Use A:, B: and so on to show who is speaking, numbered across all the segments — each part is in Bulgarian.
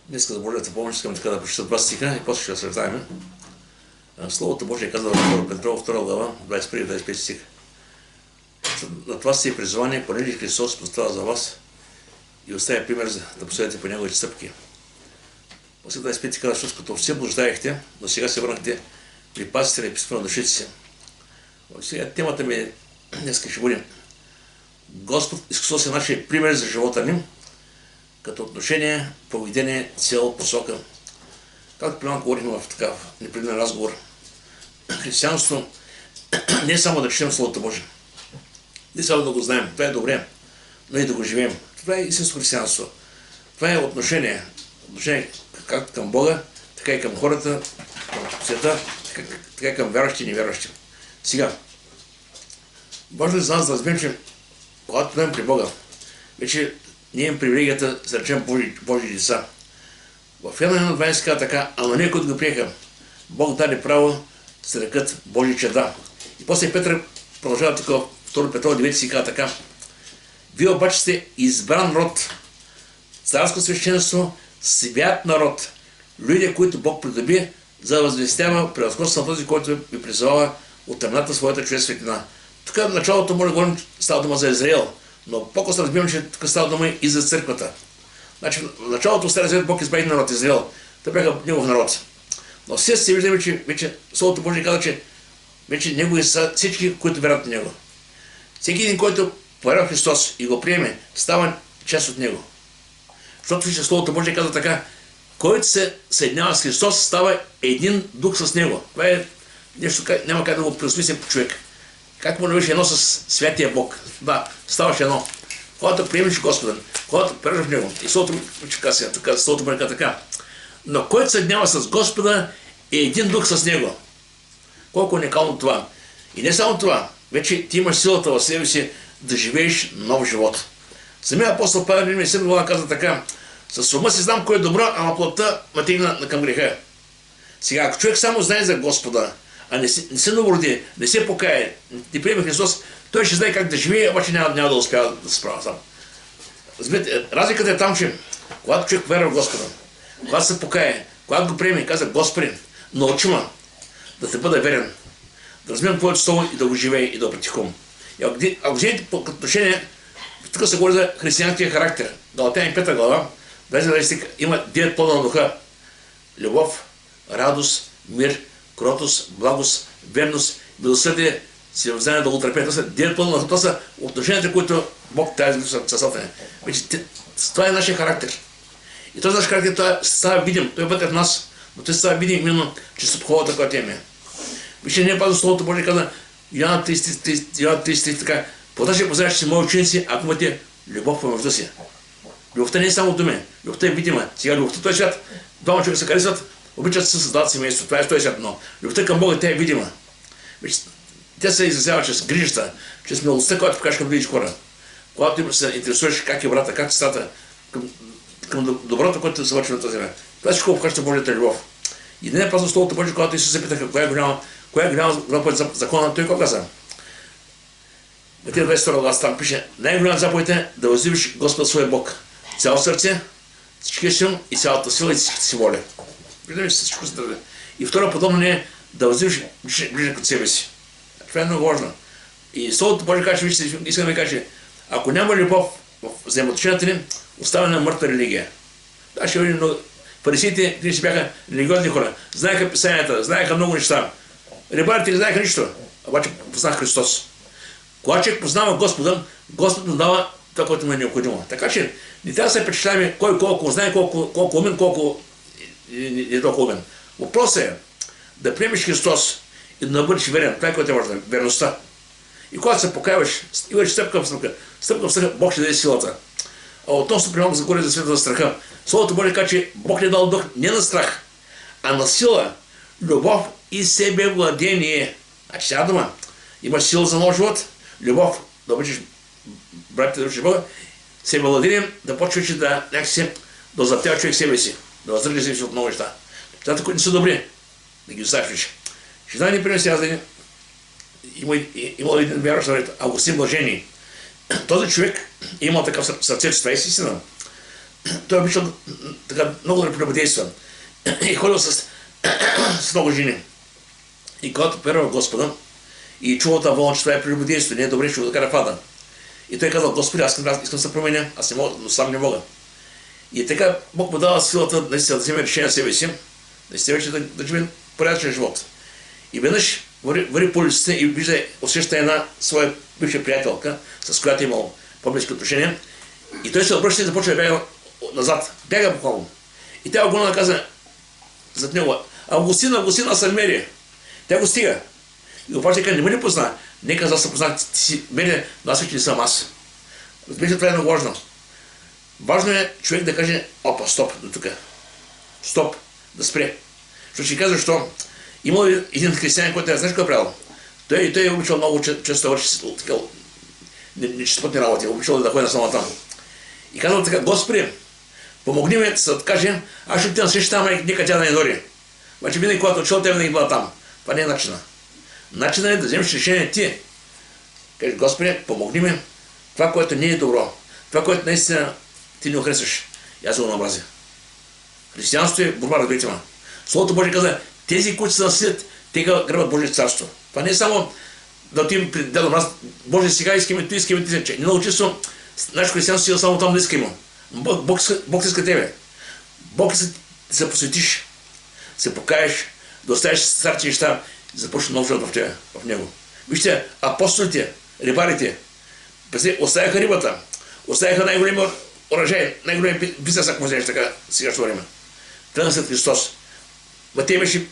A: Днеска за Божията помощ искам така да прочета два стиха и после ще разсъждаем. Словото Божие казва в 2 Петрова, 2 глава, 21-25 стих. На това сте призвани, понеже Христос постава за вас и оставя пример да последвате по неговите стъпки. После 25 стих казва, защото като все блуждаехте, но сега се върнахте, припазите на епископа на душите си. Сега темата ми днес ще бъде Господ Исус е нашия пример за живота ни, като отношение, поведение, цел, посока. Както примерно говорихме в такъв непреден разговор, християнството не е само да четем Словото Божие, не само да го знаем, това е добре, но и да го живеем. Това е истинско християнство. Това е отношение както към Бога, така и към хората, към света, така и към вярващи и невярващи. Сега, важно е за нас да разберем, че когато дойдем при Бога, вече ние имаме привилегията да речем Божии деца. В Йоанна 1:20 казва така, а на ние, които го приеха, Бог даде право да се рекат Божии чада. И после Петър продължава тук, 2 Петрова 9 си казва така, вие обаче сте избран род, царско свещенство, свят народ, люди, които Бог придоби, за да възвестява превъзходство на този, който ви призовава от тъмната своята човек светлина. Тук в началото може да говорим, става дума за Израел, но по-късно разбирам, че тук става дума и за църквата. Значи, в началото Стария Завет Бог избрави народ Израел. Те бяха негов народ. Но сега се виждаме, че вече Словото Божие казва, че вече негови са всички, които вярват в Него. Всеки един, който повярва в Христос и го приеме, става част от Него. Защото вече Словото Божие казва така, който се съединява с Христос, става един дух с Него. Това е нещо, няма как да го преосмислим по човек. Как му навиш едно с святия Бог? Да, ставаш едно. Когато приемеш Господа, когато прежда в Него, и Словото Божие казва така, но който се съединява с Господа е един дух с Него. Колко уникално това. И не само това, вече ти имаш силата в себе си да живееш нов живот. Самия апостол Павел ми се казва така, с ума си знам кое е добро, ама плътта ме тегна към греха. Сега, ако човек само знае за Господа, а не се новороди, не се покае, не приеме Христос, той ще знае как да живее, обаче няма да успява да се справя сам. Разликата е там, че когато човек вярва в Господа, когато се покае, когато го приеме и каза Господи, научи ме да те бъда верен, да разбирам Твоето Слово и да го живее и да го практикувам. И ако вземете по отношение, тук се говори за християнския характер. Галатяни 5 глава, 20 стих, има 9 плода на духа. Любов, радост, мир, кротост, благост, верност, милосърдие, синовзнание, дълготърпение. Това са 9 плода на духа. Това са отношенията, които Бог тази в сърцата ни. Това е нашия характер. И този наш характер това става видим. Той е вътре в нас, но той става видим именно чрез хубавата, която имаме. Вижте, не е пазо Словото Божие каза, Йоанна 30 така, по-даже познаваш, че си мои ученици, ако имате любов помежду си. Любовта не е само думи, любовта е видима. Сега любовта този свят, двама човека се харесват, обичат да се създават семейство. Това е този свят, но любовта към Бога тя е видима. Тя се изразява чрез грижата, чрез милостта, която покажеш към другите хора. Когато се интересуваш как е брата, как стата, към доброто, което се върши на тази земя. Това всичко покажа Божията любов. И не е просто Словото Божие, когато Исус се питаха, коя е голяма заповед за закона, той какво каза? Матея 22 глава там пише, най-голяма заповед е да възлюбиш Господа своя Бог. Цяло сърце, всичкия си ум и цялата сила и всичките си воля. Виждаме, че всичко се държи. И второ подобно не е да възлюбиш ближен като себе си. Това е много важно. И Словото Божие каже, вижте, искам да ви кажа, ако няма любов в взаимоотношенията ни, остава на мъртва религия. Да, ще видим много. Фарисиите, те си бяха религиозни хора. Знаеха писанията, знаеха много неща. Рибарите не знаеха нищо, обаче познаха Христос. Когато човек познава Господа, Господ му дава това, което му е необходимо. Така че не трябва да се впечатляваме кой колко знае, колко умен, колко не толкова умен. Въпросът е да приемеш Христос и да бъдеш верен. Това е което е важно, верността. И когато се покаяваш, имаш стъпка в стъпка, Бог ще даде силата. А относно примерно за говори за света за страха. Словото Божие казва, че Бог не дал дух не на страх, а на сила, любов и себевладение. Значи сега дума, имаш сила за нов живот, любов, да обичаш братите, да обичаш Бога, себевладение, да почваш да някакси да озаптява човек себе си, да въздържа себе си от много неща. Нещата, които не са добри, да ги оставиш. Ще дай ни пример сега, има един вярващ, Августин Блажени. Този човек имал такъв сърце, това е истина. той обичал така много да прелюбодейства. И ходил с много жени. И когато перва Господа и чувал това вълна, че това е прелюбодейство, не е добре, ще го да пада. И той казал: Господи, аз искам да се променя, аз не мога, но сам не мога. И така Бог му дава силата наистина да вземе решение на себе си, наистина вече да живее порядъчен живот. И веднъж върви по улиците и вижда, усеща една своя бивша приятелка, с която е имал по-близки отношения. И той се обръща и започва да бяга назад. Бяга буквално. И тя огонна каза зад него: Августин, аз съм Мери. Тя го стига. И обаче каза: не ме ли позна? Нека аз се познах, ти си Мери, но аз вече не съм аз. Разбира се, това е много важно. Важно е човек да каже: опа, стоп, до тук. Стоп, да спре. Защото ще казва, защо имал един християнин, който не знаеш какво е правил. Той е обичал много често да върши нечистоплътни работи, обичал да ходи на самата. И казал така: Господи, помогни ми да се откаже, аз ще отидам срещу там, нека тя да не дори. Обаче винаги, когато отшъл, тя винаги била там. Това не е начина. Начинът е да вземеш решение ти. Кажеш: Господи, помогни ми, това, което не е добро, това, което наистина ти не охресваш, и аз го намразя. Християнството е борба, разберете ме. Словото Божие каза: тези, които се насилят, те грабят Божие царство. Това не е само да отидем при Дедо Мраз: Боже, сега искаме, че не много често нашето християнство си само там да искаме. Бог иска тебе. Бог иска да се посветиш, да се покаеш, да оставиш старите неща и започне нов живот в него. Вижте, апостолите, рибарите, оставяха рибата, оставяха най-големи урожай, най-големи бизнес, ако вземеш така сегашно време. Тръгна след Христос. Матей имаше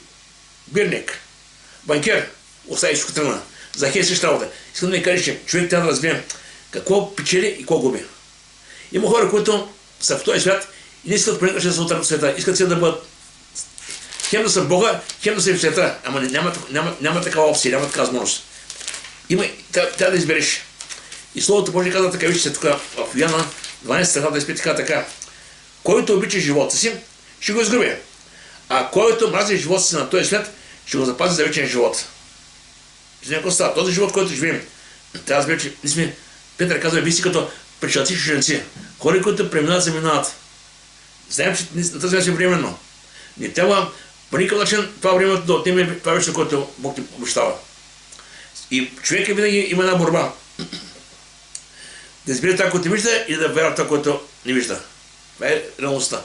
A: бирник, банкер, остави всичко тръгна. Захей същата работа. Искам да ми кажеш, че човек трябва да разбере какво печели и какво губи. Има хора, които са в този свят и не искат понякога да се отръпят в света. Искат се да бъдат хем да са Бога, хем да са в света. Ама няма такава опция, няма такава възможност. Трябва да избереш. И Словото Божие казва така: вижте тук в Йоанна 12 глава 25 така: който обича живота си, ще го изгуби. А който мрази живота си на този свят, ще го запази за вечен живот. Какво става? Този живот, който живеем, трябва да разбере, че ние сме, Петър казва, вие си като пришълци и чужденци. Хора, които преминават, заминават. Знаем, че на тази свят е временно. Не трябва по никакъв начин това времето да отнеме това вече, което Бог ти обещава. И човека винаги има една борба. Да избере това, което вижда, и да вярва това, което не вижда. Това е реалността.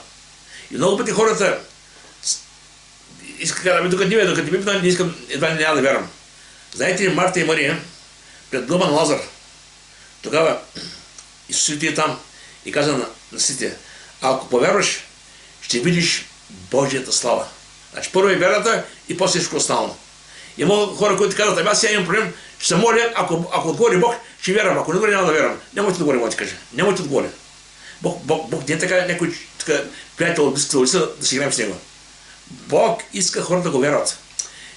A: И много пъти хората искат да кажат: докато не ми не искам, едва не няма да вярвам. Знаете ли, Марта и Мария пред гроба на Лазар, тогава Исус отиде там и каза на сите: ако повярваш, ще видиш Божията слава. Значи първо е вярата и после всичко останало. Има хора, които казват: аз сега имам проблем, ще се моля, ако отговори Бог, ще вярвам, ако не отговори, няма да вярвам. Няма да отговори, ти кажа. Няма да отговори. Бог не е така някой приятел от близката улица да си играем с него. Бог иска хората да го вярват.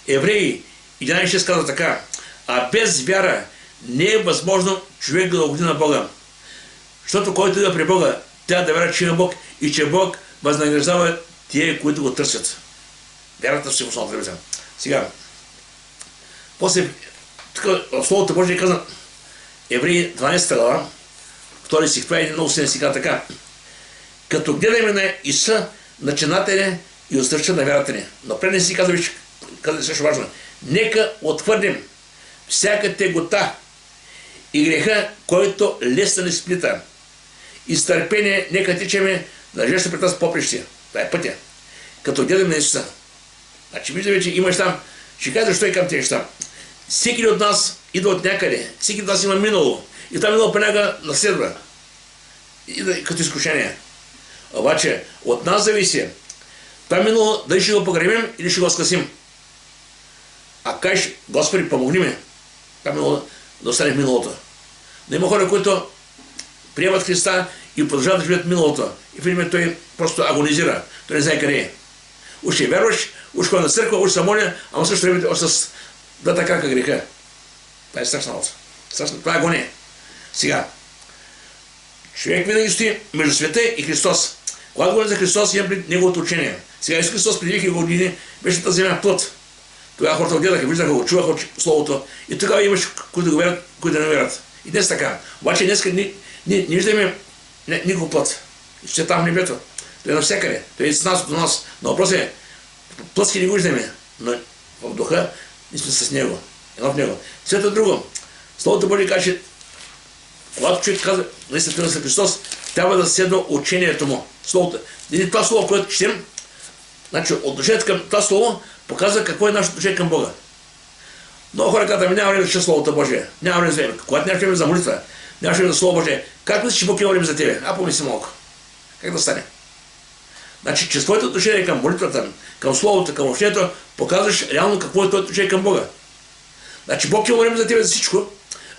A: Евреи 11.6 казва така: а без вяра не е възможно човек да угоди на Бога. Защото който иде при Бога, трябва да вярва, че има Бог и че Бог възнаграждава тие, които го търсят. Вярата ще се основа. Сега, после, тук в Словото Божие каза Евреи 12 глава, втори стих, това е много силен стих, така: като гледаме на Исуса, начинателя и устръча на вярата ни. Но преди си казва също важно: нека отхвърлим всяка тегота и греха, който лесно ни сплита. И с търпение нека тичаме на жещо пред нас поприще. Това е пътя. Като гледаме на Исуса. Значи виждаме, че имаш там. Ще кажа защо и към тези неща. Всеки от нас идва от някъде. Всеки от нас има минало. И това минало понякога наследва. Като изкушение. Обаче от нас зависи това минало дали ще го погребим или ще го скъсим. А кажеш: Господи, помогни ми това минало да остане в миналото. Но има хора, които приемат Христа и продължават да живеят миналото. И в един той просто агонизира. Той не знае къде е. Уж ще вярваш, уж ходи на църква, уж се моля, ама също време с двата крака греха. Това е страшна работа. Това е агония. Сега, човек винаги стои между света и Христос. Когато говорим за Христос, имам пред неговото учение. Сега Исус Христос преди 2000 години беше тази земя плът. Тогава хората го гледаха, виждаха го, чуваха Словото. И тогава имаш които да го вярват, които да не вярват. И днес така. Обаче днес не виждаме никакво плът. Ще е там в небето. Той е навсякъде. Той е с нас, до нас. Но въпрос е, плътски не го виждаме, но в духа ние сме с него. Едно в него. След друго, Словото Божие каже, когато човек казва, наистина за Христос, трябва да следва учението му. Словото. И това слово, което четем, значи отношението към това слово показва какво е нашето отношение към Бога. Много хора казват, няма време да чета Словото Божие. Няма време за време. Когато нямаш време за молитва, нямаш време за Слово Божие, как мислиш, че Бог има време за тебе? Помисли малко. Как да стане? Значи, че своето отношение към молитвата, към Словото, към общението, показваш реално какво е твоето отношение към Бога. Значи, Бог има време за тебе за всичко,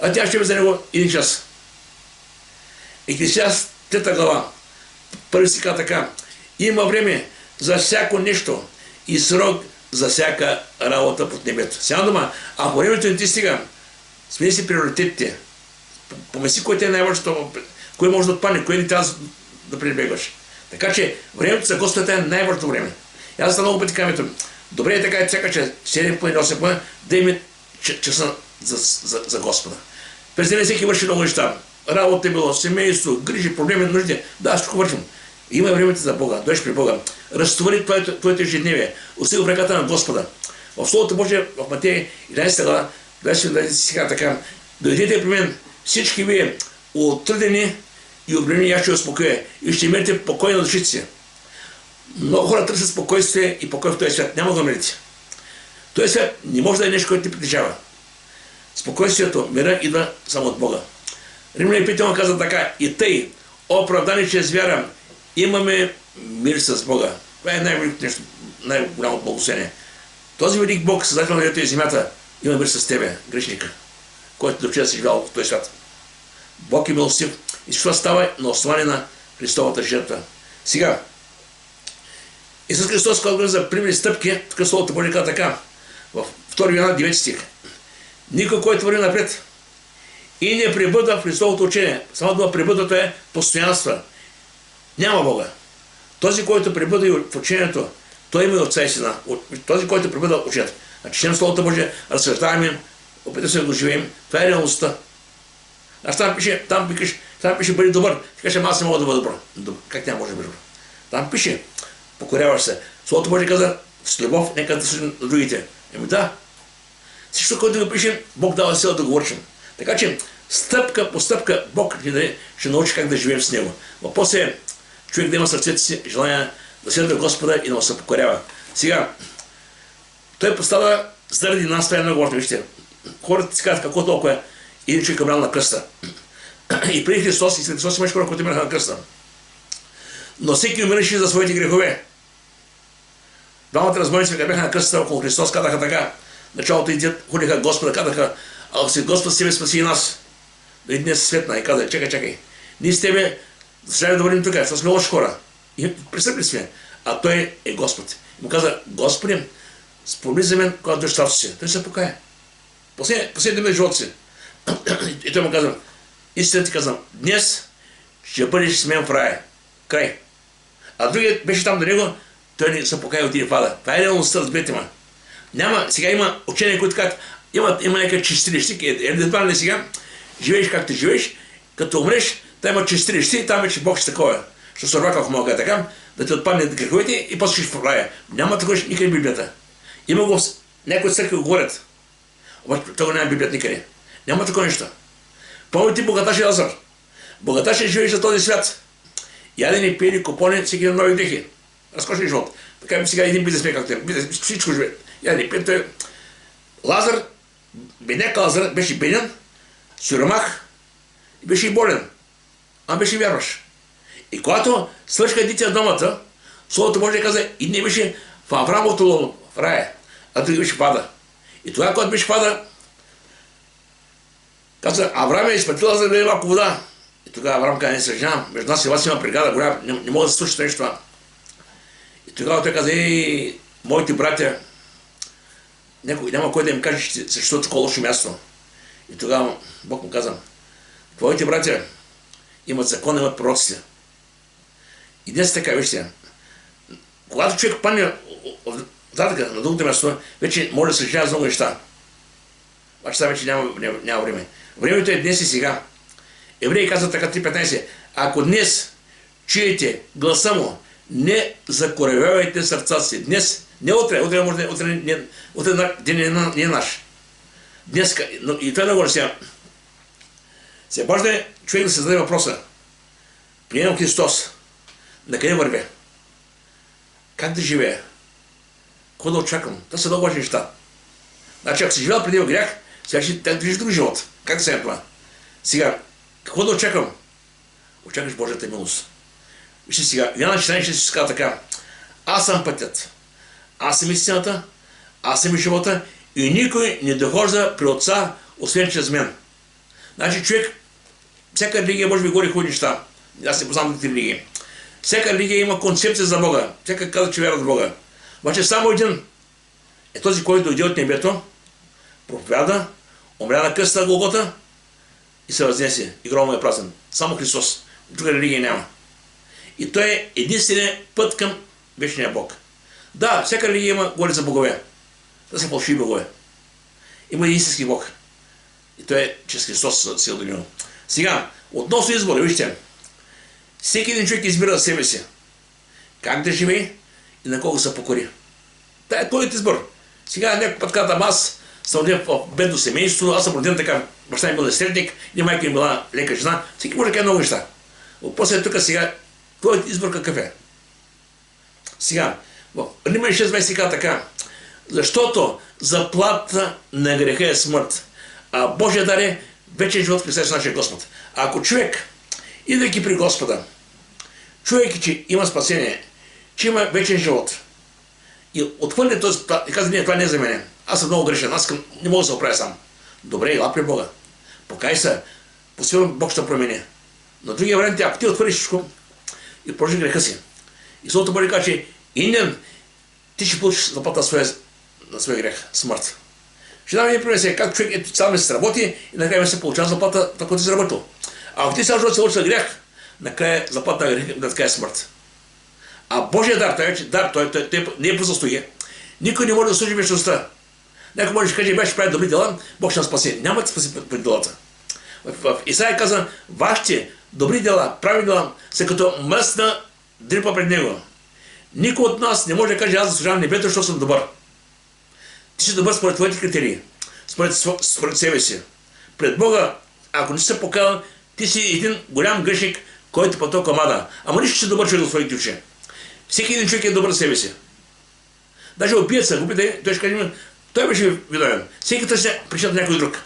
A: а тя ще има за него един час. Екклесиаст 3 глава, първи стих така. Има време за всяко нещо и срок за всяка работа под небето. Сега дума, ако времето не ти стига, смени си приоритетите. Помисли кое е най-важното, кое може да отпадне, кое не трябва да пренебрегваш. Така че времето за Господа е най-важното време. И аз много пъти казвам, добре е така, всяка че 7 поне, 8 поне, да има часа за Господа. През деня всеки върши много неща. Работа е било, семейство, грижи, проблеми, нужди. Да, всичко вършим. Има времето за Бога, дойдеш при Бога. Разтовари твоето ежедневие. Остави в ръката на Господа. В Словото Божие, в Матея 11 глава, 20 стиха така. Дойдете при мен всички вие отрудени и обременени, аз ще успокоя и ще имате покой на душите си. Много хора търсят спокойствие и покой в този свят. Няма да умрете. Този свят не може да е нещо, което ти притежава. Спокойствието, мира идва само от Бога. Римляни 5 казва така: и тъй, оправдани чрез вяра, имаме мир с Бога. Това е най-великото нещо, най-голямото благословение. Този велик Бог, създател на небето и земята, има мир с тебе, грешника, който до вчера си живял в този свят. Бог е милостив и всичко става на основание на Христовата жертва. Сега, Исус Христос, когато говори за примерни стъпки, тук Словото Божие казва така, в 2 Йоанна 9 стих. Никой, който върви напред и не пребъдва в Христовото учение, само дума пребъдвато е постоянство. Няма Бога. Този, който пребъдва в учението, той има и Отца и Сина. Този, който пребъдва в учението. Значи, четем Словото Божие, разсъждаваме, опитаме се да го живеем. Това е реалността. Там пише бъди добър. Ти кажеш, аз не мога да бъда добър. Как няма може да бъде добър? Там пише, покоряваш се. Словото Божие каза, с любов, нека да служим на другите. Да. Всичко, което го пишем, Бог дава сила да го вършим. Така че, стъпка по стъпка, Бог ще научи как да живеем с Него. Въпрос е човек да има сърцето си желание да следва Господа и да му се покорява. Сега, той поставя заради нас, това е много важно. Вижте, хората си казват какво толкова е един човек умрял на кръста. И преди Христос и след Христос имаш хора, които умираха на кръста. Но всеки умираше за своите грехове. Двамата разбойници, когато бяха на кръста около Христос, казаха така. Началото и дед ходиха Господа, казаха, ако си Господ с тебе спаси и нас. И днес светна и каза, чакай. Ние с тебе трябва да върнем тук, сме лоши хора. И присъпли сме. А той е Господ. И му каза, Господи, спомни за мен, когато дойдеш в си. Той се покая. Последния ден живота си. И той му каза, истина ти казвам, днес ще бъдеш с мен в рая. Край. А другият беше там до него, той не се покая и отиде в ада. Това е реалността, разберете ме. Сега има учения, които казват, има някакъв чистилище, едва ли сега, живееш както живееш, като умреш, там има чистилище и там вече Бог ще такова. Ще се рвака, ако мога така, да ти отпадне греховете и после ще в рая. Няма такова никъде в Библията. Има го, някои църкви го говорят. Обаче това няма в Библията никъде. Няма такова нещо. Помните богаташ и Лазар. Богаташ е живееш за този свят. Ядени, пиени, купони, всеки на нови грехи. Разкошен живот. Така сега един бизнесмен, както е. Всичко живее. Ядени, пиени, той. Лазар, бедняк Лазар, беше беден, сиромах и беше и болен. А беше вярваш. И когато свършиха дите на домата, Словото Божие каза, и не беше в Аврамовото лоно, в рая, а други беше в ада. И тогава, когато беше в ада, каза, Аврам е изпратил Лазар да е малко вода. И тогава Аврам каза, не съжалявам, между нас и вас има бригада голяма, не мога да се случи нещо това. И тогава той каза, моите братя, няма кой да им каже, че съществува такова лошо място. И тогава Бог му каза, твоите братя имат закон, имат пророците. И днес така, вижте, когато човек падне задъка на другото място, вече може да се съжалява за много неща. Обаче сега вече няма време. Времето е днес и сега. Евреи казват така 3.15. Ако днес чуете гласа му, не закоравявайте сърца си. Днес, не утре, утре ден не е наш. Днес, и това да говоря сега. Сега може да е човек да се зададе въпроса. Приемам Христос. На къде вървя? Как да живея? Какво да очаквам? Това са много важни неща. Значи, ако си живял преди в грях, сега ще движиш друг живот. Как да се това? Сега, какво да очаквам? Очакваш Божията милост. Вижте сега, Йоанна 14 ще се казва така. Аз съм пътят. Аз съм истината. Аз съм и живота. И никой не дохожда при Отца, освен чрез мен. Значи човек, всяка религия може би говори хубави неща. Аз не познавам тези религии. Всяка религия има концепция за Бога. Всяка казва, че вярва в Бога. Обаче само един е този, който дойде от небето, проповяда, умря на кръста на Голгота и се възнесе. И гробът му е празен. Само Христос. Друга религия няма. И той е единственият път към вечния Бог. Да, всяка религия има говори за богове. Това са фалшиви богове. Има истински Бог. И той е чрез Христос сил до него. Сега, относно избора, вижте. Всеки един човек избира за себе си как да живее и на колко се покори. Това е твоят избор. Сега някой път казвам, аз съм роден в бедно семейство, аз съм роден така, баща ми бил средник, и майка ми била лека жена. Всеки може да кажа много неща. После тук сега, твоят избор какъв е? Сега, в Римляни 6:20 се казва така, защото заплата на греха е смърт, а Божия дар е вечен живот в Христос нашия Господ. А ако човек, идвайки при Господа, чуйки, че има спасение, че има вечен живот, и отхвърля този и казва, не, това не е за мене. Аз съм много грешен, аз не мога да се оправя сам. Добре, ела при Бога. Покай се, посилно Бог ще промени. Но другия вариант е, ако ти отхвърлиш всичко и прожи греха си. И Словото Божие казва, че инден ти ще получиш заплата на своя грех, смърт. Ще дам един пример сега, как човек цял месец работи и накрая се получава заплата, така ти си работил. А ако ти цял живот се учиш на грех, накрая заплата на грех, така е смърт. А Божия дар, той не е по заслуги. Никой не може да служи вечността. Някой може да каже, беше прави добри дела, Бог ще нас спаси. Няма да спаси пред делата. В Исаия каза, вашите добри дела, прави дела, са като мръсна дрипа пред него. Никой от нас не може да каже, аз заслужавам небето, защото съм добър. Ти си добър според твоите критерии, според себе си. Пред Бога, ако не си се покаял, ти си един голям грешник, който потока мада. Ама нищо си добър човек от своите очи. Всеки един човек е добър за себе си. Даже убиеца, той ще каже, той беше виновен. Всеки търси причината на някой друг.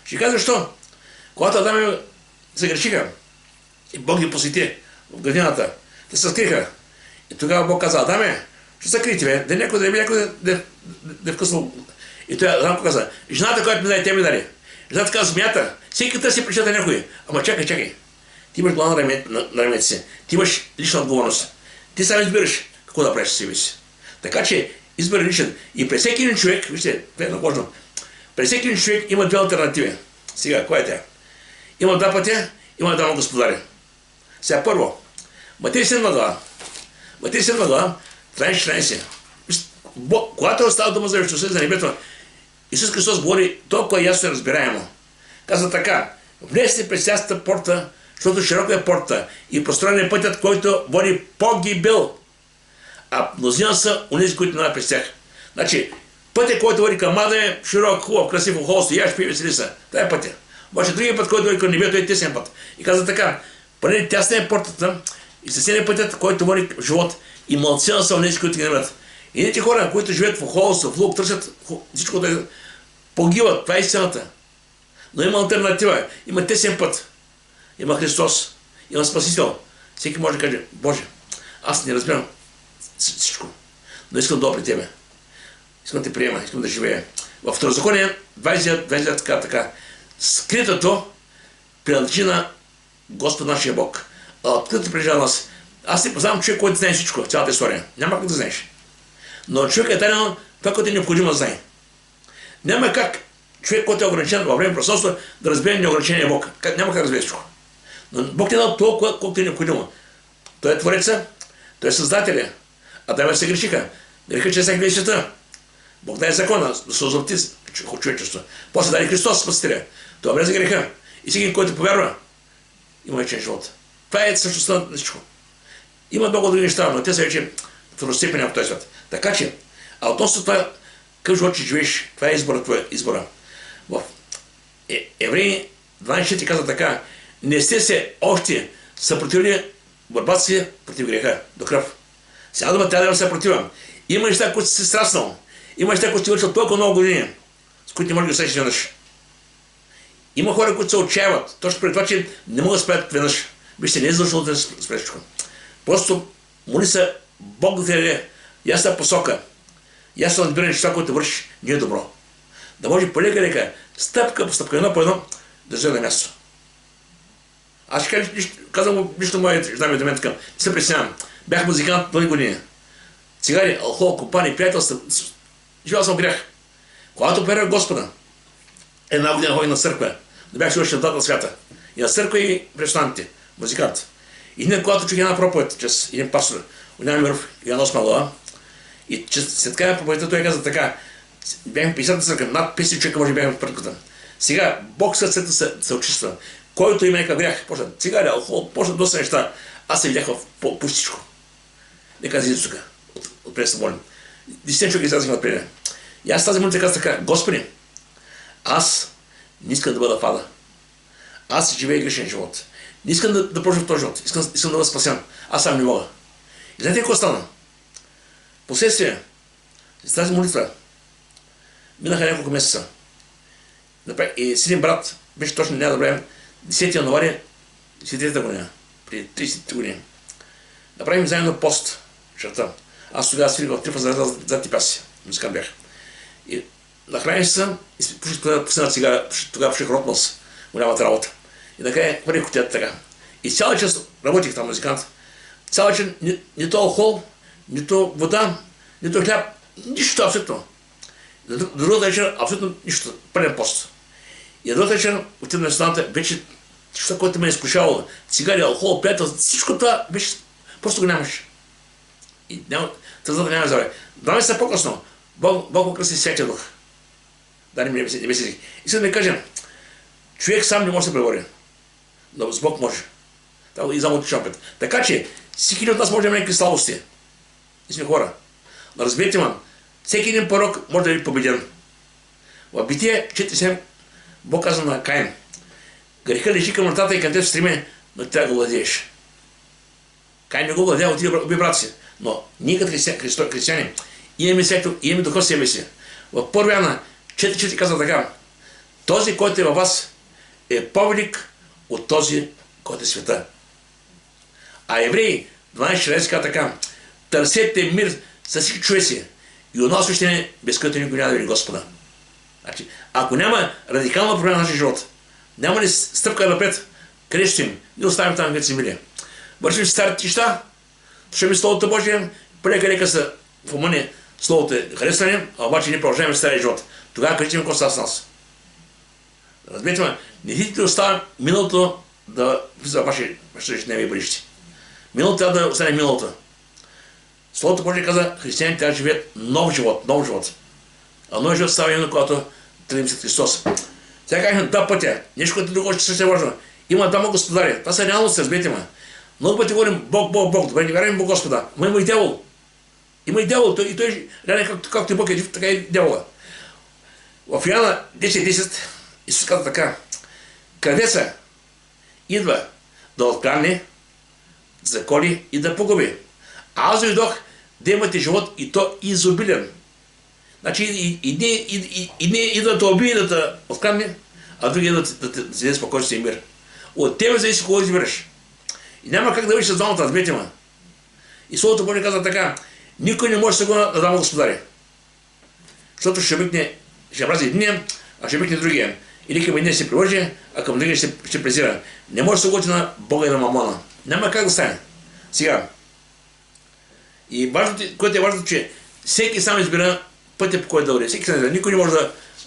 A: Ще казва, защо? Когато Адам се грешиха и Бог ги посети в градината, те се скриха. И тогава Бог каза, Адаме, ще се крийте, бе, да някой да е вкъснал. И той Адам каза, жената, която ми даде, тя ми даде. Жената каза, змията, всеки търси причината на някой. Ама чакай. Ти имаш глава на рамете си. Ти имаш лична отговорност. Ти сам избираш какво да правиш със себе си. Така че избор е личен. И при всеки един човек, вижте, това е наложно, при всеки един човек има две алтернативи. Сега, коя е тя? Има два пътя, има двама господари. Сега първо, Матей 7 глава, 13-14. Когато е остава дума за вечността за небето, Исус Христос говори толкова ясно и разбираемо. Казва така, влезте през тясната порта, защото широка е порта и простроен е пътят, който води погибел. А мнозина са онези, които минават през тях. Значи, пътят, който води към ада е широк, хубав, красив, холосто, яш, пи, весели са. Това е пътя. Обаче другия път, който води към небето, е тесен път. И казва така, поне тясна е портата и съседен е пътят, който води живот и малцина са онези, които ги намерят. И едните хора, които живеят в холосто, в лук, търсят всичко да погиват. Това е истината. Но има алтернатива. Има тесен път. Има Христос. Има Спасител. Всеки може да каже, Боже, аз не разбирам всичко, но искам да при Тебе. Искам да те приема, искам да живея. В Второзаконие 20 така. Скритото принадлежи на Господ нашия Бог. А откритото принадлежи на нас. Аз не познавам човек, който знае всичко в цялата история. Няма как да знаеш. Но човек е тайно това, което е необходимо да знае. Няма как човек, който е ограничен във време пространство, да разбере неограничения Бог. Няма как да разбере всичко. Но Бог ти дал толкова, колкото е необходимо. Той е Твореца, Той е Създателя. А да се грешиха. Греха чрез всяка света. Бог даде закона да се озлати човечество. После даде Христос Спасителя. Той умря за греха. И всеки, който повярва, има вечен живот. Това е същността на всичко. Има много други неща, но те са вече второстепени в този свят. Така че, а относно това, какъв живот ще живееш, това е избора. В Евреи 12 казва така: не сте се още съпротивили борбата си против греха до кръв. Сега дума трябва да се съпротивам. Има неща, които си страснал. Има неща, които си вършил толкова много години, с които не можеш да ги усетиш веднъж. Има хора, които се отчаяват, точно преди това, че не могат да спрят веднъж. Вижте, не е задължително да спреш всичко. Просто моли се Бог да те даде ясна посока, ясно разбиране, че това, което вършиш, не е добро. Да може полека, стъпка по стъпка, едно по едно, да вземе на място. Аз ще казвам нищо моя жена ми до мен така. Не се притеснявам. Бях музикант дълги години. Цигари, алкохол, компании, приятелства. Живял съм грях. Когато оперирах Господа, една година ходих на църква. Да бях свършил дата на свята. И на църква и престаните. Музикант. И не, когато чух една проповед чрез един пастор, Олян Миров, Янос Малова, и след така проповедта той каза така: бяхме 50 църква, над 50 човека може бяхме в пъртката. Сега Бог сърцето се очиства. Който има някакъв грях, почна цигари, алкохол, почна доста неща. Аз се видях в пустичко. Нека излиза тук. Отпред се молим. 10 човека излязаха отпред. И аз тази молитва казах така: Господи, аз не искам да бъда в ада. Аз живея грешен живот. Не искам да проживя този живот. Искам да бъда спасен. Аз сам не мога. И знаете какво стана? Последствие, с тази молитва, минаха няколко месеца. И с един брат, беше точно няма да време, 10 януари 10-та година, преди 30 години. Направим заедно пост, черта. Аз тогава свирих в трипа за типа си. Музикант бях. И нахраних се и пуших последна цигара, тогава пуших Ротмос, голямата работа. И накрая хвърлих кутията така. И цяла час работих там музикант. Цяла час нито алкохол, нито вода, нито хляб, нищо абсолютно. До другата вечер абсолютно нищо, пълен пост. И другата вечер отидам на ресторанта, вече всичко, което ме е изкушавало, цигари, алкохол, приятел, всичко това беше, просто го нямаш. И тъздата няма здраве. 2 месеца по-късно, Бог окръсти Святия Дух. Да, не ме сетих. Искам да ви кажа, човек сам не може да се пребори, но с Бог може. Това и само отличен опит. Така че, всеки от нас може да има някакви слабости. И сме хора. Но разберете ме, всеки един порок може да ви победен. В Битие 4:7 Бог казва на Каин: греха лежи към вратата и към те се стреми, но ти трябва да го владееш. Каин не го владея, отиде уби брат си. Но ние като християни имаме сектор, имаме духа в себе си. В Първа Йоанна 4:4 казва така: този, който е във вас, е по-велик от този, който е света. А Евреи 12:14 казва така: търсете мир с всички човеци и онова свещение, без което никой няма да види Господа. Значи, ако няма радикална промяна на нашия живот, няма ли стъпка напред, къде ще им? Не оставим там, където си мили. Вършим си старите неща, слушаме Словото Божие, полека са в ума ни Словото е харесване, а обаче ние продължаваме стария живот. Тогава кажете ми какво става с нас. Разберете ме, не дайте да оставям миналото да влиза в вашето ежедневие и бъдеще. Миналото трябва да остане миналото. Словото Божие каза, християните трябва да живеят нов живот. А нови живот става именно когато тръгнем след Христос. Сега казахме 2 пътя. Нещо, което друго ще също е важно. Има 2 господари. Това са реалности, разберете ме. Много пъти говорим Бог. Добре, не вярваме Бог Господа. Но има и дявол. И той реално както и Бог е жив, така и дявола. В Йоанна 10:10 Исус казва така: крадеца идва да открадне, да заколи и да погуби. А аз дойдох да имате живот и то изобилен. Значи и не идва да убие, да те открадне, а други да те даде спокойствие и мир. От тебе зависи кого избираш. И няма как да вършиш с двамата, разберете ме. И Словото Божие казва така: никой не може да се го на двама господари. Защото ще мрази единия, а ще обикне другия. Или към единия ще се приложи, а към другия ще презира. Не може да се готи на Бога и на мамона. Няма как да стане. Сега. И което е важно, че всеки сам избира пътя, по който да върви. Всеки сам избира. Никой не може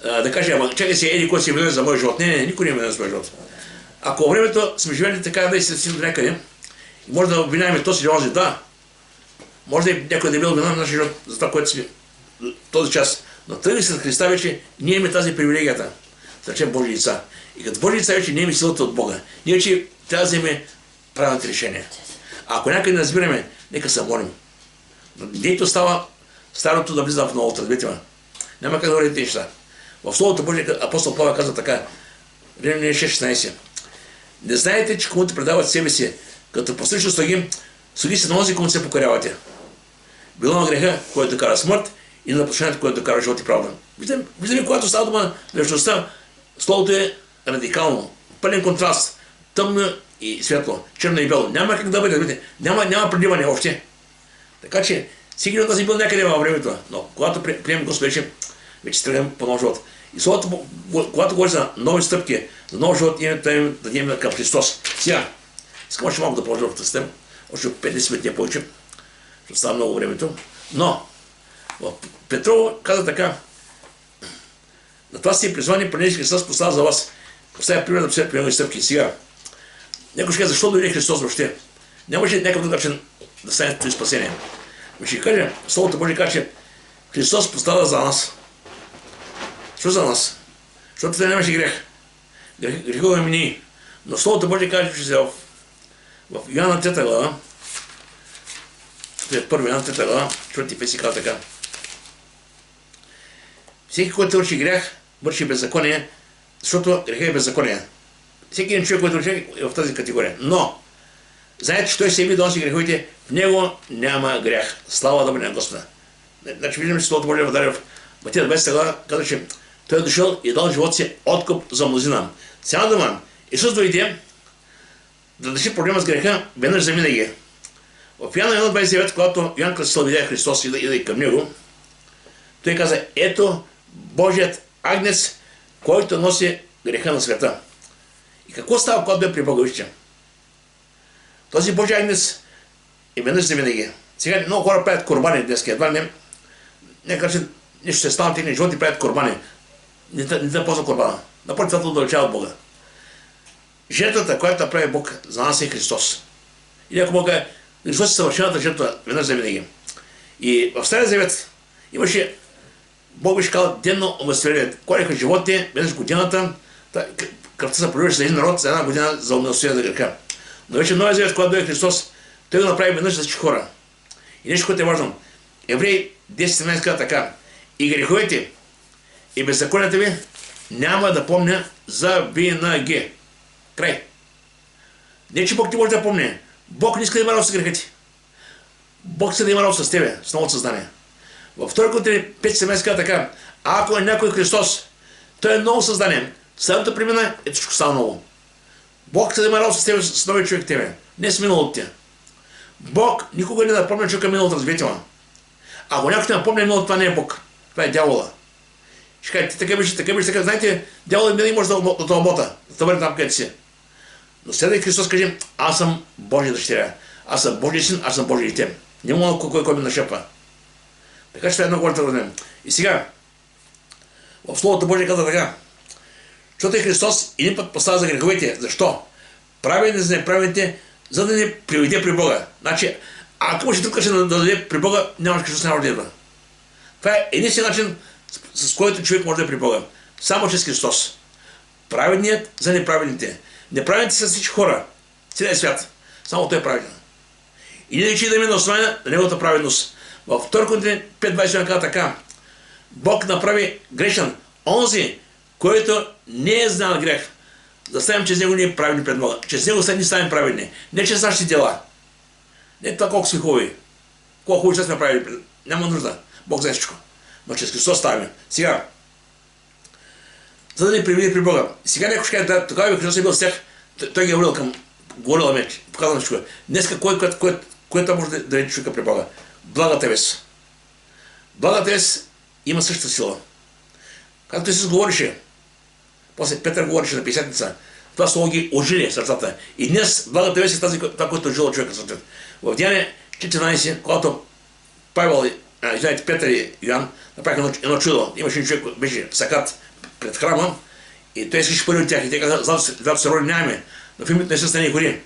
A: да каже: ама чакай си, еди, кой си виновен за моя живот. Не, никой не е виновен за моя живот. Ако във времето сме живели така, да и се стигнем до някъде, и може да обвиняваме този или онзи, да. Може да някой да е бил виновен на нашия живот за това, което сме този час. Но тръгли се на Христа вече, ние имаме тази привилегията, да речем Божи деца. И като Божи деца вече ние имаме силата от Бога. Ние вече трябва да вземем правилните решения. Ако някъде не разбираме, нека се молим. Дето става старото да влиза в новото, разбирате ме. Няма как да вървите неща. В Словото Божие апостол Павел казва така, Римляни 6:16. Не знаете, че комуто предават себе си, като послушно суди се на онзи, комуто се покорявате. Било на греха, който кара смърт, и на послушанието, което кара живот и правда. Виждаме, когато става дума вечността, Словото е радикално, пълен контраст, тъмно и светло, черно и бело. Няма как да бъде, няма преливане въобще. Така че, сигурно да си бил някъде във времето, но когато приемем Господ, вече тръгнем по нов живот. И Словото, когато говори за нови стъпки, за нов живот, имаме да дадем към Христос. Сега, искам още малко да продължа в тази тема, още 50 минути повече, ще става много времето, но в Петрово каза така, на това сте призвани, понеже Христос поставя за вас. Поставя пример да посетят при стъпки. Сега, някой ще каже, защо дойде Христос въобще? Нямаше някакъв друг начин да стане това спасение. Ще каже, Словото Божие каже, че Христос поставя за нас. Що за нас? Защото това нямаше грех. Грехуваме ние. Но Словото Божие каже, че в Йоанна 3 глава, първи Йоанна 3 глава, 4 песи казва така. Всеки, който върши грях, върши беззаконие, защото греха е беззаконие. Всеки един човек, който върши, е в тази категория. Но, знаете, че той се яви да носи греховете, в него няма грях. Слава да бъде на Господа. Значи виждаме, че Словото Божие в Матея 20 глава казва, че той е дошъл и дал живот си откуп за мнозина. Цяла дума, Исус дойде да реши проблема с греха веднъж за винаги. В Йоанна 1:29, когато Йоан Кръстител видя Христос и към него, той каза, ето Божият агнец, който носи греха на света. И какво става, когато бе при Бога, вижте? Този Божий агнец е веднъж за винаги. Сега много хора правят курбани днес, едва не кажа, нещо се става техния живот и правят курбани. Не да ползва курбана. Напротив, това отдалечава от Бога. Жертвата, която прави Бог за нас е Христос. Или ако Бога Христос е съвършената жертва веднъж за винаги. И в Стария Завет имаше Бог беше казал денно умъстверение. Колеха животите, веднъж годината, кръвта се проливаше за един народ, за една година за умъстверение за греха. Но вече Новия Завет, когато дойде Христос, той го направи веднъж за всички хора. И нещо, което е важно. Евреи 10:17 казва така. И греховете, и беззаконията ви няма да помня за винаги. Край. Не, че Бог ти може да помни. Бог не иска да има работа с грехите. Бог иска да има работа с тебе, с новото съзнание. Във 2 Коринтияни 5:17 казва така. Ако е някой Христос, той е ново създание. Следното премина е всичко става ново. Бог иска да има работа с тебе, с нови човек тебе. Не с миналото ти. Бог никога не напомня човека миналото развитие. Ако някой ще напомня миналото, това не е Бог. Това е дявола. Ще кажете, така беше. Знаете, дяволът не може да работа, да върне там където си. Но следвай Христос каже, аз съм Божия дъщеря. Аз съм Божия син, аз съм Божия дете. Няма кой ме нашепва. Така че това е много важно да разберем. И сега, в Словото Божие казва така. Защото е Христос един път поставя за греховете. Защо? Праведни за неправедните, за да ни приведе при Бога. Значи, ако може друг начин да даде при Бога, нямаш Христос няма да идва. Това е единствен начин, с който човек може да е при Бога. Само чрез Христос. Праведният за неправедните. Неправедните са всички хора. Целият свят. Само той е праведен. И ние да идваме на основание на неговата праведност. В 2 Коринтияни 5:21 казва така. Бог направи грешен онзи, който не е знал грех. Да ставим чрез него ние праведни пред Бога. Чрез него сега ни ставим праведни. Не чрез нашите дела. Не това колко сме хубави. Колко хубави сме правили. Няма нужда. Бог знае всичко. Но чрез Христос ставаме. Сега, за да ни приведе при Бога. Сега някой ще каже, тогава Христос е бил с тях, той ги е говорил меч, показал всичко. Днеска което може да даде човека при Бога? Благата вест. Благата вест има същата сила. Както Исус говореше, после Петър говореше на Писатница, това слово ги ожили сърцата. И днес благата вест е това, което ожила човека сърцата. В Деяния 4:12, когато Петър и Йоан направиха едно чудо. Имаше един човек, беше сакат пред храма и той искаше пари от тях. И те казаха, злато се роди нямаме, но в името не се стане хори.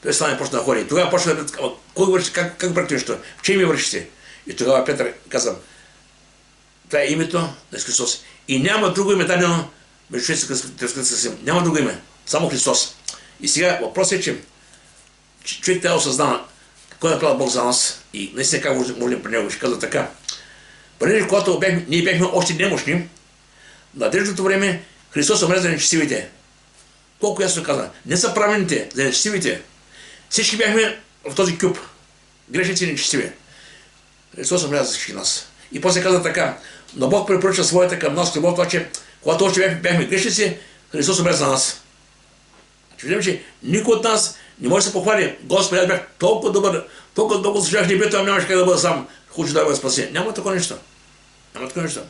A: Той стане и почна да хори. И тогава почна да пита, кой върши, как правите нещо? В чей ми вършите? И тогава Петър каза, това е името на Христос. И няма друго име дадено между човеците си. Няма друго име. Само Христос. И сега въпросът е, че човек трябва да осъзнава, кой е направил Бог за нас и наистина как можем при него. Ще казва така. Понеже когато ние бяхме още немощни, на днешното време Христос умря за нечестивите. Колко ясно каза. Не са правилните, за нечестивите. Всички бяхме в този кюб. Грешници и нечестиви. Христос умря за всички нас. И после каза така. Но Бог препоръча своята към нас любов, това, че когато още бяхме грешници, Христос умря за нас. Видим, че никой от нас не може да се похвали. Господи, аз бях толкова добър, толкова много служах небето, нямаше как да бъда сам. Хуже да бъда спаси. Няма такова нещо. Няма такова нещо.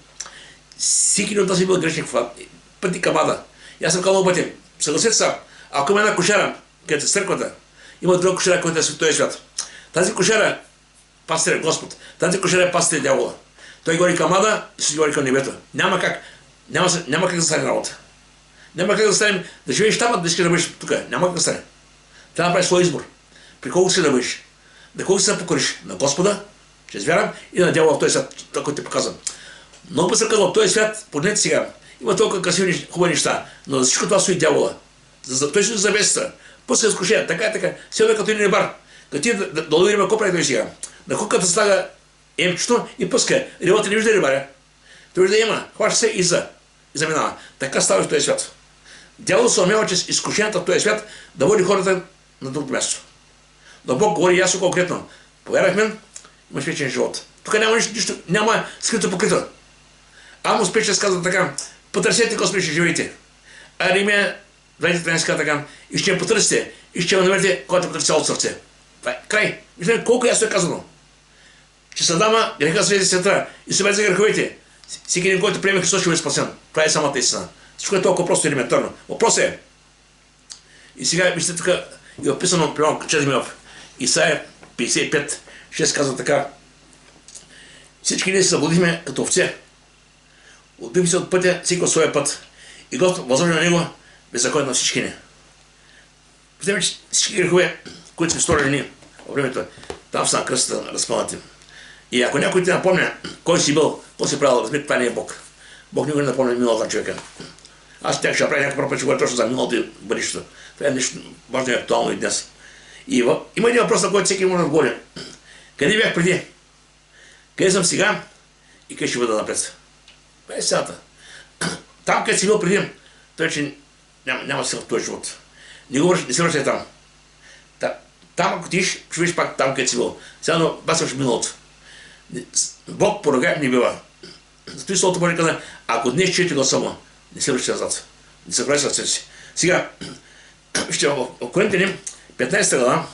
A: Всеки от нас е бил грешник в пъти към ада. И аз съм казал много пъти. Съгласете се, ако има една кошара, където е църквата, има друга кошара, която е световия свят. Тази кошара, пастир е Господ. Тази кошара е пастир е дявола. Той говори към ада и си говори към небето. Няма как да стане работа. Няма как да станем да живееш там, да искаш да бъдеш тук. Няма как да стане. Трябва да направиш свой избор. При колко си да бъдеш? На колко си да покориш? На Господа, чрез вяра, и на дявола в този свят, това, който ти показвам. Много път съм казал, в този свят, погледнете сега, има толкова красиви, хубави неща, но за всичко това стои дявола. Той си завеста. Пуска изкушения, така. Седа като един бар. Като ти да лови риба, копра и той сега. На куката слага емчето и пуска. Рибата не вижда рибаря. Той вижда има. Хваща се и заминава. Така става в този свят. Дявол се умява чрез изкушенията в този свят да води хората на друго място. Но Бог говори ясно конкретно. Повярвай в мен, имаш вечен живот. Тук няма нищо, няма скрито покрито. Амос 5 казва така, потърсете Господи, ще живеете. А Римия 2013 казва така, и ще я потърсите, и ще я намерите, когато потърсите цялото сърце. Това е край. Виждаме колко ясно е казано. Че Садама греха сведе света и се за греховете. Всеки един, който приеме Христос, ще бъде спасен. Това е самата истина. Всичко е толкова просто и елементарно. Въпросът е. И сега вижте тук е описано, примерно, четем в Исаия 55, 6 казва така. Всички ние се събудихме като овце. Отбихме се от пътя, всеки от своя път. И Господ възложи на него беззаконие на всички ни. Виждаме, че всички грехове, които сме сторили ние във времето, там са на кръста разпънати. И ако някой ти напомня кой си бил, какво си правил, разбира, това не е Бог. Бог никога не напомня миналото на човека. Аз ще направя някакъв път, че говоря точно за миналото и бъдещето. Това е нещо важно и актуално и днес. И има един въпрос, на който всеки може да отговори. Къде бях преди? Къде съм сега? И къде ще бъда напред? Това е силата. Там, къде си бил преди, той че няма сила в този живот. Не се връщай там. Там, ако ти ще видиш пак там, къде си бил. Сега басваш миналото. Бог поръга не бива. Зато и Словото Божие каза, ако днес чуете гласа му, не се връщай назад. Не се връщай сърцето си. Сега, ще в Коринтяни 15 глава,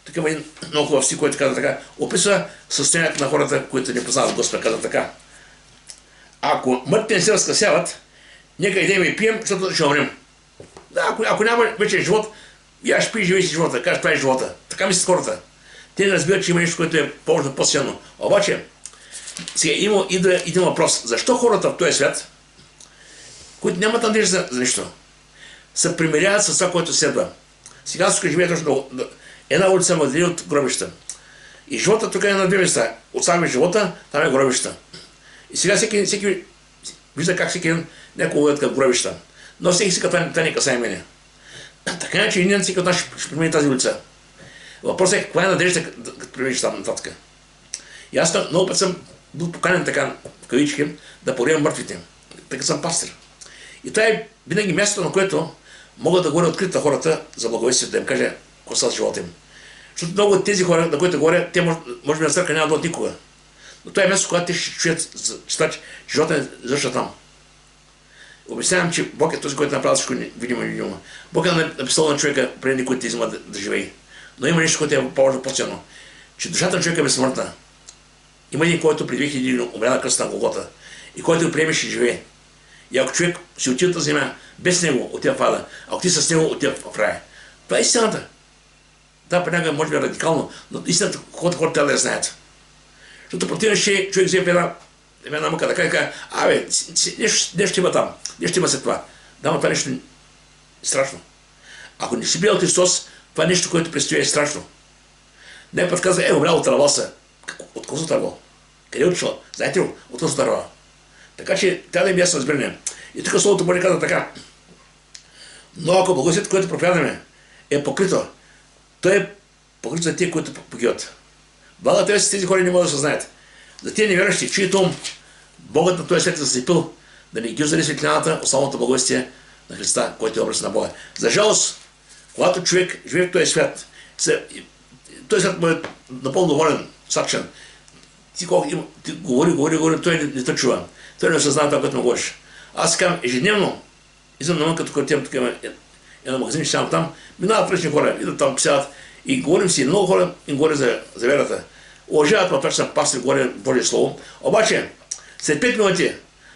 A: тук има един много хубав стих, който каза така, описва състоянието на хората, които не познават Господа, каза така. Ако мъртвите не се разкъсяват, нека идем и пием, защото ще умрем. Да, ако няма вече живот, я ще пи, живей си живота, кажеш, това е живота. Така мислят хората. Те не разбират, че има нещо, което е по-важно, по-силно. Обаче, сега идва един въпрос. Защо хората в този свят, които нямат надежда за нещо, се примиряват с това, което следва? Сега тук живее точно една улица ме отдели от гробища. И живота тук е на две места. Отсаме живота, там е гробища. И сега всеки вижда как всеки някой уведат към гробища. Но всеки си като това не касае мене. Така е, че един си като наш ще премени тази улица. Въпросът е каква е надежда, като преминеш там нататък. И аз много път съм бил поканен така, в кавички, да порием мъртвите. Така съм пастир. И това е винаги мястото, на което могат да говоря открито на хората за благовестието, да им кажа какво са живота им. Защото много от тези хора, на които говоря, те може би на църква няма да дойдат никога. Но това е място, когато те ще чуят, че живота не завършва там. Обяснявам, че Бог е този, който направил всичко видимо и невидимо. Бог е написал на човека преди който изма да живее. Но има нещо, което е по-важно, по-ценно. Че душата на човека е безсмъртна. Има един, който преди 2000 години умря на кръста на Голгота и който го приеме, ще живее. И ако човек си отива от земя, без него отива в ада, ако ти с него отива в рая. Това е истината. Да, понякога може би е радикално, но истината хората трябва да я знаят. Защото противно ще човек взе една мъка да каже, нещо ще има там, нещо ще има след това. Да, но това нещо е страшно. Ако не си бил Христос, това нещо, което предстои е страшно. Някой път каза, умрял от Равоса. От какво са тръгвал? Къде е отишъл? Знаете ли? От какво са тръгвал? Така че трябва да им ясно разбиране. И тук Словото Божие каза така. Но ако благовестието, което проповядваме, е покрито, то е покрит за те, които погиват. Благата вест тези хора не могат да се знаят. За тези невярващи, чието ум Богът на този свет е засипил, да не ги оздари светлината, основното благовестие на Христа, който е образ на Бога. За жалост, когато човек живее в този свят, този свят му е напълно доволен, сакчен. Ти говори, той не те чува. Той не осъзнава това, което му говориш. Аз казвам, ежедневно, излизам навън, като отивам тук, едно магазин, ще сядам там, минават различни хора, идват там, сядат и говорим си, много хора им говорят за верата. Уважават ме, това, че съм пастир, говоря Божие Слово. Обаче, след 5 минути,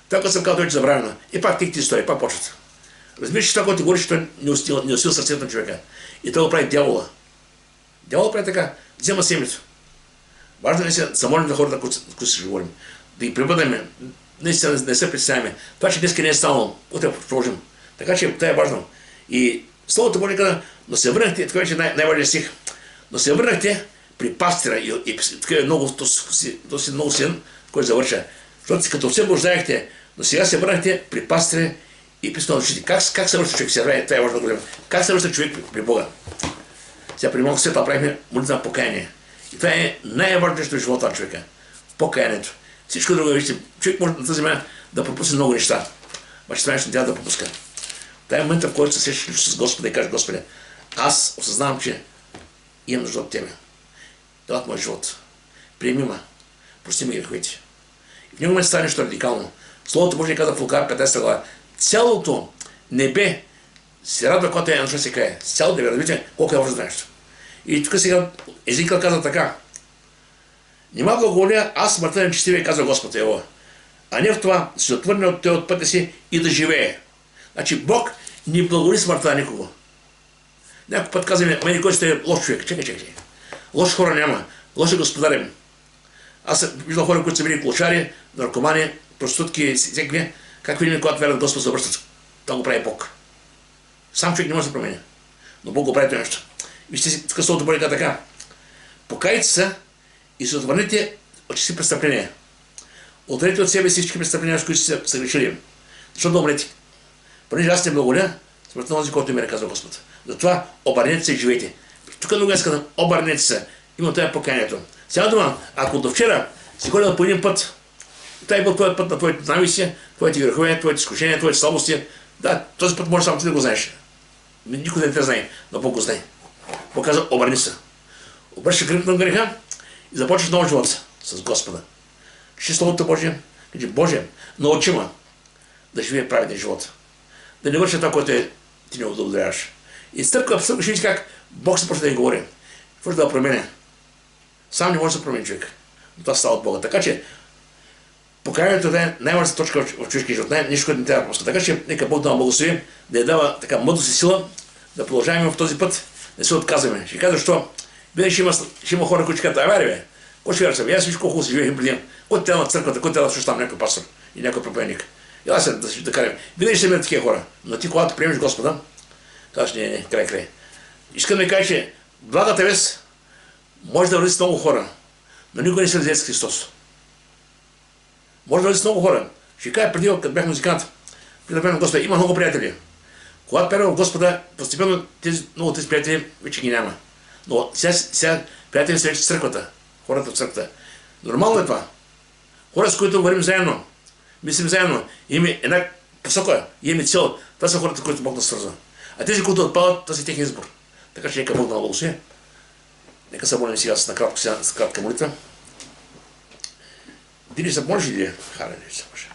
A: това, което съм казал, той е забравено. И пак тих ти история, пак почват. Разбираш, че това, което ти говориш, той не усил сърцето на човека. И той го прави дявола. Дявола прави така, взема семето. Важно е да се замолим за хората, които ще говорим. Да ги прибъдаме, не се представяме. Това, че днес не е станало, утре продължим. Така че това е важно. И Словото Божие каза, но се върнахте, така вече най-важният стих, но се върнахте при пастира и така е много, то си много син, който завърша. Защото като все блуждаехте, но сега се върнахте при пастира и писано да учите. Как се връща човек? Това е важно да говорим. Как се връща човек при Бога? Сега при малко света правихме молитва на покаяние. И това е най-важното нещо в живота на човека. Покаянието. Всичко друго, вижте, човек може на тази земя да пропусне много неща. Обаче това нещо не трябва да пропуска. Това е момента, в който се срещаш с Господа и кажеш, Господи, аз осъзнавам, че имам нужда от Тебе. Елат моят живот. Приеми ме. Прости ми греховете. И в него ме стане нещо радикално. Словото Божие каза в Лука 15 глава. Цялото небе се радва, когато е на се кае. С цялото небе, разбирате, колко е важно нещо. И тук сега Езекиел каза така. Нима благоволя, аз смъртта нечестивия, казва Господ Йehova. А не в това, да се отвърне от пътя си и да живее. Значи Бог не благоволи смъртта на никого. Някой път казваме, ами никой сте лош човек. Чекай. Лоши хора няма. Лоши господари. Аз съм виждал хора, които са били клошари, наркомани, проститутки, всеки. Как видим, когато вярват Господ се връщат. Това го прави Бог. Сам човек не може да се промени. Но Бог го прави това нещо. Вижте, тук Словото Божие така. Покайте се и се отвърнете от всички престъпления. Отрете от себе си всички престъпления, с които сте се грешили. Защото да умрете. Понеже аз не благоля, смъртта на този, който ми казва Господ. Затова обърнете се и живейте. Тук друго казвам, обърнете се. Има това покаянието. Сега дума, ако до вчера си ходил по един път, това е бил твоят път на твоите навици, твоите грехове, твоите изкушения, твоите слабости. Да, този път може само ти да го знаеш. Никой не те знае, но Бог го знае. Бог казва, обърни се. Обръщаш гръб на греха и започваш нов живот с Господа. Чти Словото Божие, кажи, Боже, научи ме да живее праведен живот. Да не върша това, което ти не удовлетворяваш. И стъпка в стъпка ще видиш как Бог се почва да ни говори. Какво да променя? Сам не може да промени човек. Но това става от Бога. Така че покаянието е най-важната точка в човешкия живот. Нищо, което не трябва да пропуска. Така че нека Бог да нам благослови, да я дава така мъдрост и сила, да продължаваме в този път, не се отказваме. Ще кажа защо. Винаги ще има хора, които ще кажат, бе, какво ще вярваш? Аз виж колко хубаво си живеем преди. Кой трябва на църквата, кой трябва да слуша там някой пастор и някой проповедник. И аз да карам. Винаги ще има такива хора. Но ти, когато приемеш Господа, казваш, не, край. Искам да ви кажа, че благата вест може да върви с много хора, но никой не се раздели с Христос. Може да върви с много хора. Ще кажа преди, като бях музикант, преди да приемем Господа, има много приятели. Когато приемем Господа, постепенно много тези приятели вече ги няма. Но сега приятели са вече в църквата. Хората в църквата. Нормално е това. Хора, с които говорим заедно, мислим заедно, имаме една посока, имаме цел. Това са хората, които Бог да свързва. А тези, които отпадат, това си техен избор. Така че нека Бог да благослови. Нека се молим сега с кратка молитва. Дили се може ли? Халелуя се може.